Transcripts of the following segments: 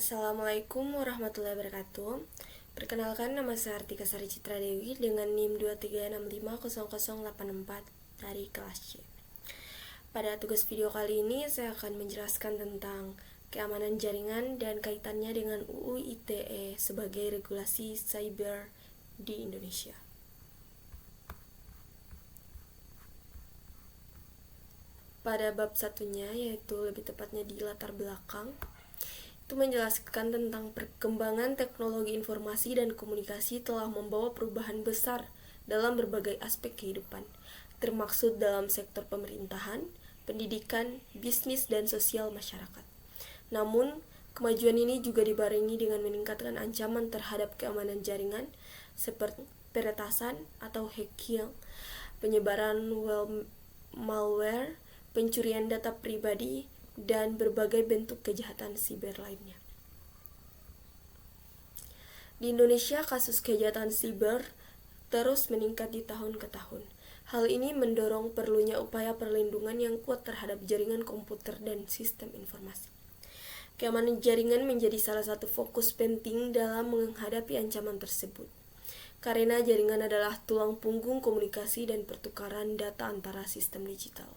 Assalamualaikum warahmatullahi wabarakatuh. Perkenalkan, nama saya Artika Sari Citra Dewi dengan NIM 23650084 dari kelas C. Pada tugas video kali ini saya akan menjelaskan tentang keamanan jaringan dan kaitannya dengan UU ITE sebagai regulasi cyber di Indonesia. Pada bab satunya, yaitu lebih tepatnya di latar belakang, itu menjelaskan tentang perkembangan teknologi informasi dan komunikasi telah membawa perubahan besar dalam berbagai aspek kehidupan, termaksud dalam sektor pemerintahan, pendidikan, bisnis, dan sosial masyarakat. Namun, kemajuan ini juga dibarengi dengan meningkatkan ancaman terhadap keamanan jaringan seperti peretasan atau hacking, penyebaran malware, pencurian data pribadi, dan berbagai bentuk kejahatan siber lainnya. Di Indonesia, kasus kejahatan siber terus meningkat di tahun ke tahun. Hal ini mendorong perlunya upaya perlindungan yang kuat terhadap jaringan komputer dan sistem informasi. Keamanan jaringan menjadi salah satu fokus penting dalam menghadapi ancaman tersebut, karena jaringan adalah tulang punggung komunikasi dan pertukaran data antara sistem digital.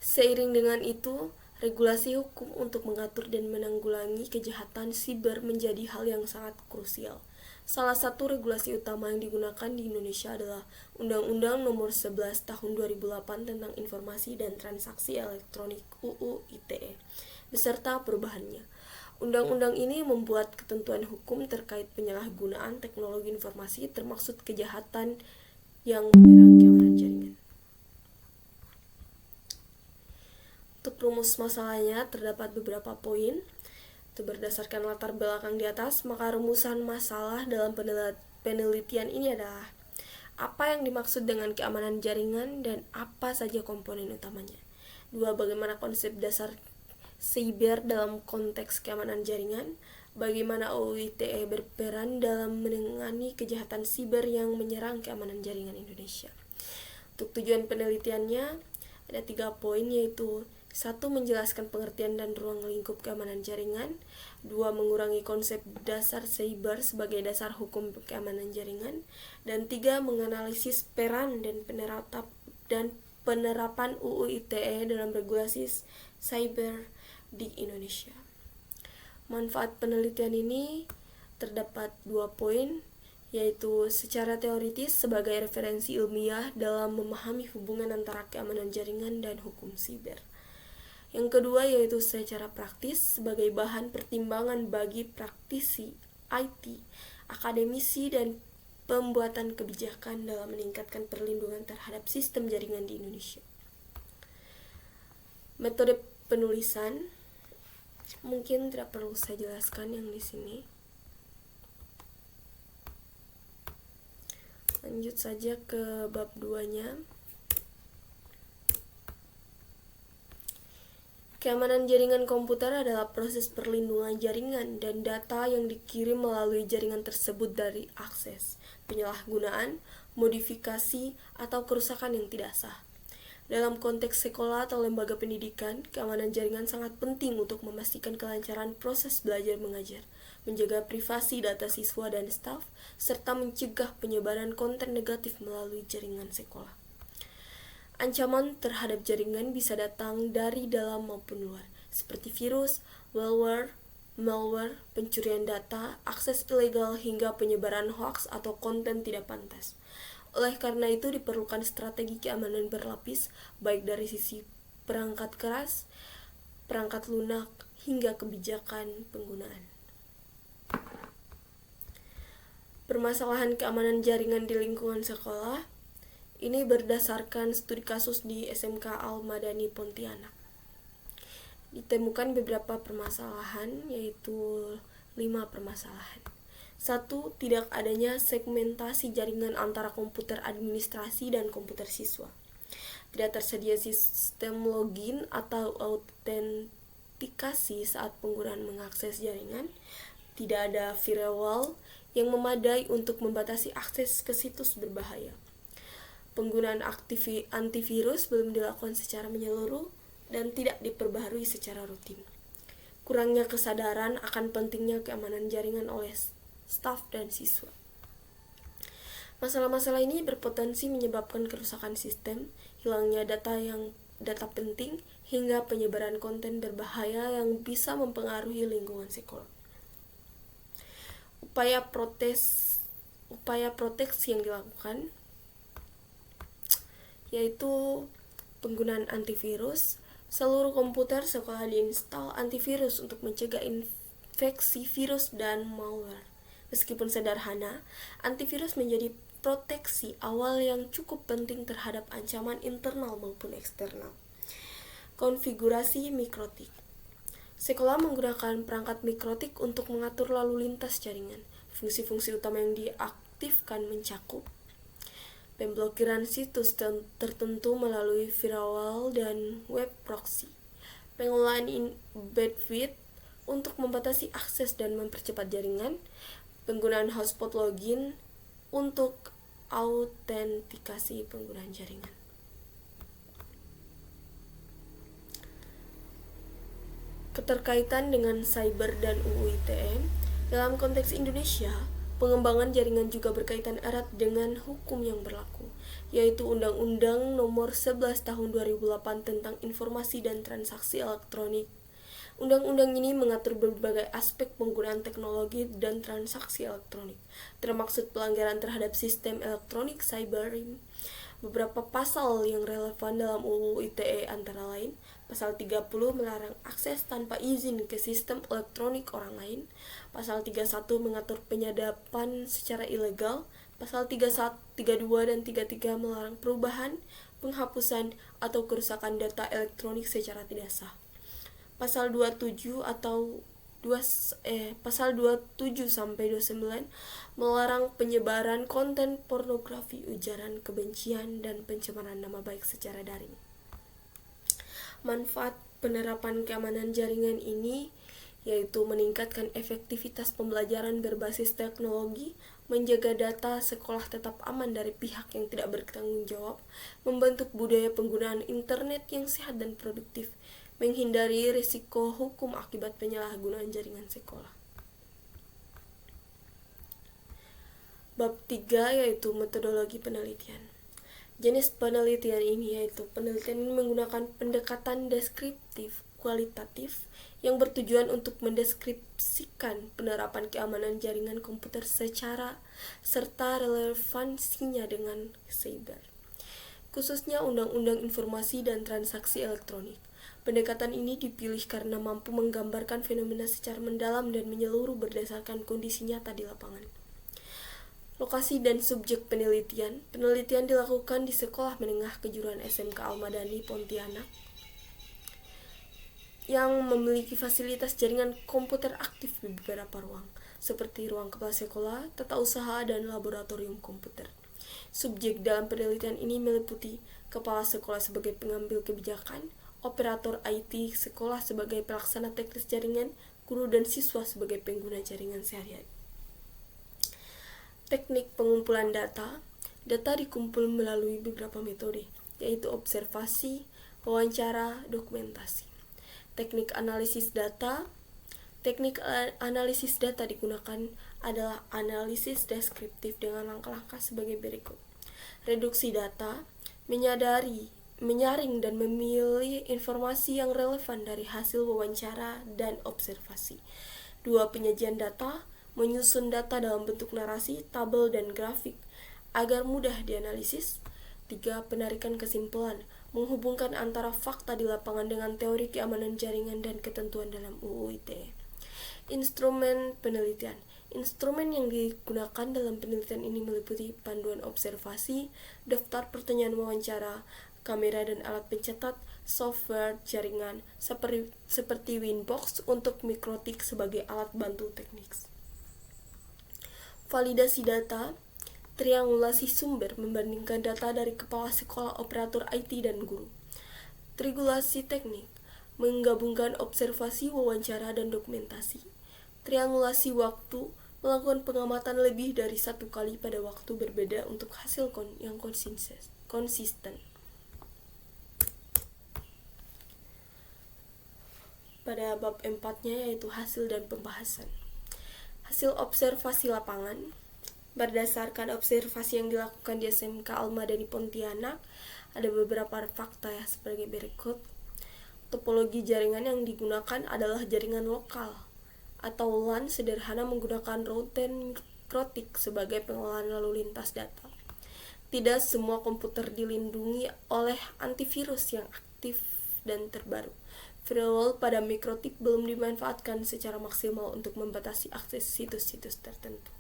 Seiring dengan itu, regulasi hukum untuk mengatur dan menanggulangi kejahatan siber menjadi hal yang sangat krusial. Salah satu regulasi utama yang digunakan di Indonesia adalah Undang-Undang Nomor 11 Tahun 2008 tentang Informasi dan Transaksi Elektronik UU ITE, beserta perubahannya. Undang-undang ini membuat ketentuan hukum terkait penyalahgunaan teknologi informasi termasuk kejahatan yang menyerang keamanan jaringan. Untuk rumus masalahnya terdapat beberapa poin. Itu berdasarkan latar belakang di atas, maka rumusan masalah dalam penelitian ini adalah apa yang dimaksud dengan keamanan jaringan dan apa saja komponen utamanya. 2. Bagaimana konsep dasar cyber dalam konteks keamanan jaringan. Bagaimana UU ITE berperan dalam menangani kejahatan siber yang menyerang keamanan jaringan Indonesia. Untuk tujuan penelitiannya ada 3 poin, yaitu 1. Menjelaskan pengertian dan ruang lingkup keamanan jaringan. 2. Mengurangi konsep dasar cyber sebagai dasar hukum keamanan jaringan. Dan 3. Menganalisis peran dan penerapan UU ITE dalam regulasi cyber di Indonesia. Manfaat penelitian ini terdapat 2 poin, yaitu secara teoritis sebagai referensi ilmiah dalam memahami hubungan antara keamanan jaringan dan hukum siber. Yang kedua yaitu secara praktis sebagai bahan pertimbangan bagi praktisi IT, akademisi, dan pembuatan kebijakan dalam meningkatkan perlindungan terhadap sistem jaringan di Indonesia. Metode penulisan mungkin tidak perlu saya jelaskan yang di sini. Lanjut saja ke bab 2-nya. Keamanan jaringan komputer adalah proses perlindungan jaringan dan data yang dikirim melalui jaringan tersebut dari akses, penyalahgunaan, modifikasi, atau kerusakan yang tidak sah. Dalam konteks sekolah atau lembaga pendidikan, keamanan jaringan sangat penting untuk memastikan kelancaran proses belajar mengajar, menjaga privasi data siswa dan staf, serta mencegah penyebaran konten negatif melalui jaringan sekolah. Ancaman terhadap jaringan bisa datang dari dalam maupun luar, seperti virus, malware, pencurian data, akses ilegal, hingga penyebaran hoaks atau konten tidak pantas. Oleh karena itu diperlukan strategi keamanan berlapis, baik dari sisi perangkat keras, perangkat lunak, hingga kebijakan penggunaan. Permasalahan keamanan jaringan di lingkungan sekolah ini berdasarkan studi kasus di SMK Al-Madani Pontianak. Ditemukan beberapa permasalahan, yaitu 5 permasalahan. 1. Tidak adanya segmentasi jaringan antara komputer administrasi dan komputer siswa. Tidak tersedia sistem login atau autentikasi saat penggunaan mengakses jaringan. Tidak ada firewall yang memadai untuk membatasi akses ke situs berbahaya. Penggunaan antivirus belum dilakukan secara menyeluruh dan tidak diperbaharui secara rutin. kurangnya kesadaran akan pentingnya keamanan jaringan oleh staf dan siswa. Masalah-masalah ini berpotensi menyebabkan kerusakan sistem, hilangnya data penting, hingga penyebaran konten berbahaya yang bisa mempengaruhi lingkungan sekolah. Upaya proteksi yang dilakukan yaitu penggunaan antivirus. Seluruh komputer sekolah diinstal antivirus untuk mencegah infeksi virus dan malware. Meskipun sederhana, antivirus menjadi proteksi awal yang cukup penting terhadap ancaman internal maupun eksternal. Konfigurasi mikrotik. Sekolah menggunakan perangkat mikrotik untuk mengatur lalu lintas jaringan. Fungsi-fungsi utama yang diaktifkan mencakup pemblokiran situs tertentu melalui firewall dan web proxy, pengolahan bandwidth untuk membatasi akses dan mempercepat jaringan, penggunaan hotspot login untuk autentikasi penggunaan jaringan. Keterkaitan dengan cyber dan UU ITE. Dalam konteks Indonesia, pengembangan jaringan juga berkaitan erat dengan hukum yang berlaku, yaitu Undang-Undang Nomor 11 Tahun 2008 tentang Informasi dan Transaksi Elektronik. Undang-undang ini mengatur berbagai aspek penggunaan teknologi dan transaksi elektronik, termasuk pelanggaran terhadap sistem elektronik cyber. Beberapa pasal yang relevan dalam UU ITE antara lain, Pasal 30 melarang akses tanpa izin ke sistem elektronik orang lain. Pasal 31 mengatur penyadapan secara ilegal. Pasal 31, 32 dan 33 melarang perubahan, penghapusan atau kerusakan data elektronik secara tidak sah. Pasal 27 pasal 27 sampai 29 melarang penyebaran konten pornografi, ujaran kebencian dan pencemaran nama baik secara daring. Manfaat penerapan keamanan jaringan ini yaitu meningkatkan efektivitas pembelajaran berbasis teknologi, menjaga data sekolah tetap aman dari pihak yang tidak bertanggung jawab, membentuk budaya penggunaan internet yang sehat dan produktif, menghindari risiko hukum akibat penyalahgunaan jaringan sekolah. Bab 3 yaitu metodologi penelitian. Jenis penelitian ini yaitu penelitian ini menggunakan pendekatan deskriptif kualitatif yang bertujuan untuk mendeskripsikan penerapan keamanan jaringan komputer serta relevansinya dengan cyber, khususnya Undang-Undang Informasi dan Transaksi Elektronik. Pendekatan ini dipilih karena mampu menggambarkan fenomena secara mendalam dan menyeluruh berdasarkan kondisi nyata di lapangan. Lokasi dan subjek penelitian. Penelitian dilakukan di Sekolah Menengah Kejuruan SMK Al-Madani, Pontianak, yang memiliki fasilitas jaringan komputer aktif di beberapa ruang, seperti ruang kepala sekolah, tata usaha, dan laboratorium komputer. Subjek dalam penelitian ini meliputi kepala sekolah sebagai pengambil kebijakan, operator IT sekolah sebagai pelaksana teknis jaringan, guru dan siswa sebagai pengguna jaringan sehari-hari. Teknik pengumpulan data. Data dikumpul melalui beberapa metode, yaitu observasi, wawancara, dokumentasi. Teknik analisis data. Teknik analisis data digunakan adalah analisis deskriptif dengan langkah-langkah sebagai berikut. Reduksi data, menyaring dan memilih informasi yang relevan dari hasil wawancara dan observasi. 2. Penyajian data, menyusun data dalam bentuk narasi, tabel, dan grafik agar mudah dianalisis. 3. Penarikan kesimpulan, menghubungkan antara fakta di lapangan dengan teori keamanan jaringan dan ketentuan dalam UU ITE. Instrumen penelitian. Instrumen yang digunakan dalam penelitian ini meliputi panduan observasi, daftar pertanyaan wawancara, kamera dan alat pencatat, software jaringan seperti Winbox untuk mikrotik sebagai alat bantu teknis. Validasi data. Triangulasi sumber, membandingkan data dari kepala sekolah, operator IT, dan guru. Triangulasi teknik, menggabungkan observasi, wawancara, dan dokumentasi. Triangulasi waktu, melakukan pengamatan lebih dari satu kali pada waktu berbeda untuk hasil yang konsisten. pada bab 4-nya, yaitu hasil dan pembahasan. Hasil observasi lapangan. Berdasarkan observasi yang dilakukan di SMK Al-Madani Pontianak, ada beberapa fakta sebagai berikut. Topologi jaringan yang digunakan adalah jaringan lokal atau LAN sederhana menggunakan router mikrotik sebagai pengolahan lalu lintas data. Tidak semua komputer dilindungi oleh antivirus yang aktif dan terbaru. Firewall pada mikrotik belum dimanfaatkan secara maksimal untuk membatasi akses situs-situs tertentu.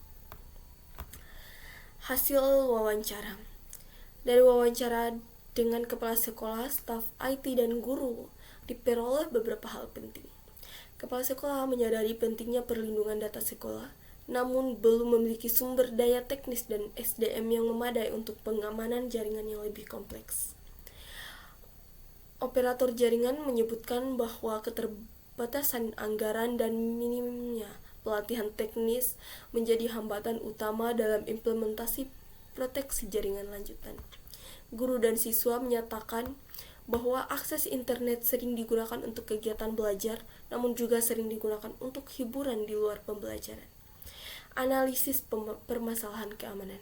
Hasil wawancara. Dari wawancara dengan kepala sekolah, staf IT, dan guru, diperoleh beberapa hal penting. Kepala sekolah menyadari pentingnya perlindungan data sekolah, namun belum memiliki sumber daya teknis dan SDM yang memadai untuk pengamanan jaringan yang lebih kompleks. Operator jaringan menyebutkan bahwa keterbatasan anggaran dan minimnya pelatihan teknis menjadi hambatan utama dalam implementasi proteksi jaringan lanjutan. Guru dan siswa menyatakan bahwa akses internet sering digunakan untuk kegiatan belajar, namun juga sering digunakan untuk hiburan di luar pembelajaran. Analisis permasalahan keamanan.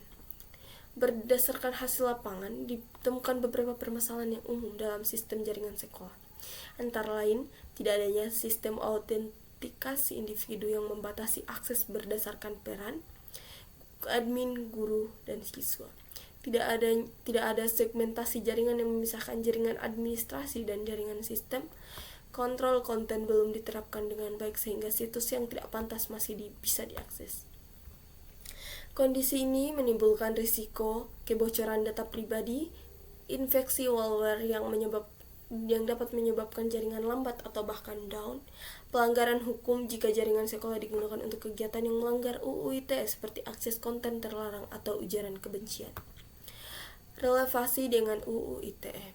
Berdasarkan hasil lapangan, ditemukan beberapa permasalahan yang umum dalam sistem jaringan sekolah. Antara lain, tidak adanya sistem autentikasi individu yang membatasi akses berdasarkan peran admin, guru, dan siswa. Tidak ada segmentasi jaringan yang memisahkan jaringan administrasi dan jaringan sistem. Kontrol konten belum diterapkan dengan baik sehingga situs yang tidak pantas masih bisa diakses. Kondisi ini menimbulkan risiko kebocoran data pribadi, infeksi malware yang dapat menyebabkan jaringan lambat atau bahkan down, pelanggaran hukum jika jaringan sekolah digunakan untuk kegiatan yang melanggar UU ITE seperti akses konten terlarang atau ujaran kebencian. Relevasi dengan UU ITE.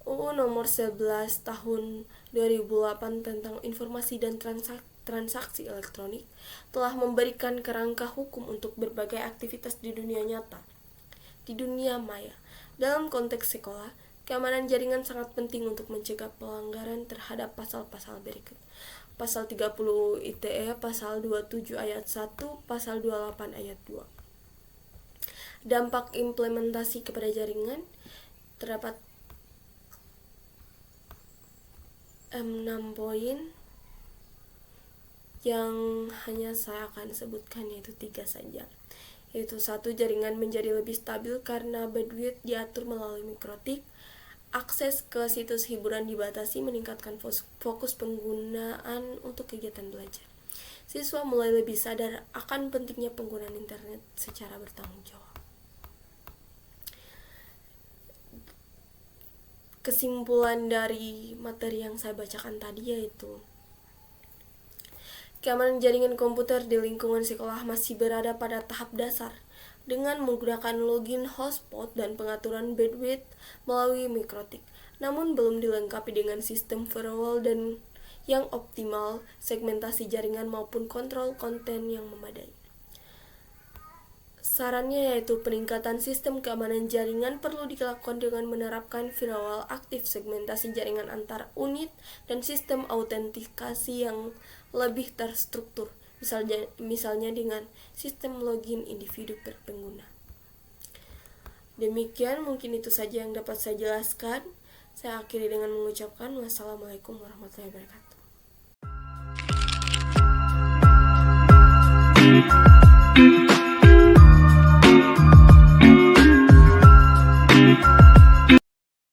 UU nomor 11 tahun 2008 tentang informasi dan transaksi elektronik telah memberikan kerangka hukum untuk berbagai aktivitas di dunia nyata, di dunia maya. Dalam konteks sekolah, keamanan jaringan sangat penting untuk mencegah pelanggaran terhadap pasal-pasal berikut. Pasal 30 ITE, pasal 27 ayat 1, pasal 28 ayat 2. Dampak implementasi kepada jaringan. Terdapat 6 poin yang hanya saya akan sebutkan, yaitu 3 saja. Yaitu 1, jaringan menjadi lebih stabil karena bandwidth diatur melalui mikrotik. Akses ke situs hiburan dibatasi, meningkatkan fokus penggunaan untuk kegiatan belajar. Siswa mulai lebih sadar akan pentingnya penggunaan internet secara bertanggung jawab. Kesimpulan dari materi yang saya bacakan tadi yaitu keamanan jaringan komputer di lingkungan sekolah masih berada pada tahap dasar dengan menggunakan login hotspot dan pengaturan bandwidth melalui mikrotik, namun belum dilengkapi dengan sistem firewall dan yang optimal, segmentasi jaringan maupun kontrol konten yang memadai. Sarannya yaitu peningkatan sistem keamanan jaringan perlu dilakukan dengan menerapkan firewall aktif, segmentasi jaringan antar unit, dan sistem autentikasi yang lebih terstruktur, misalnya dengan sistem login individu per pengguna. Demikian, mungkin itu saja yang dapat saya jelaskan. Saya akhiri dengan mengucapkan wassalamualaikum warahmatullahi wabarakatuh.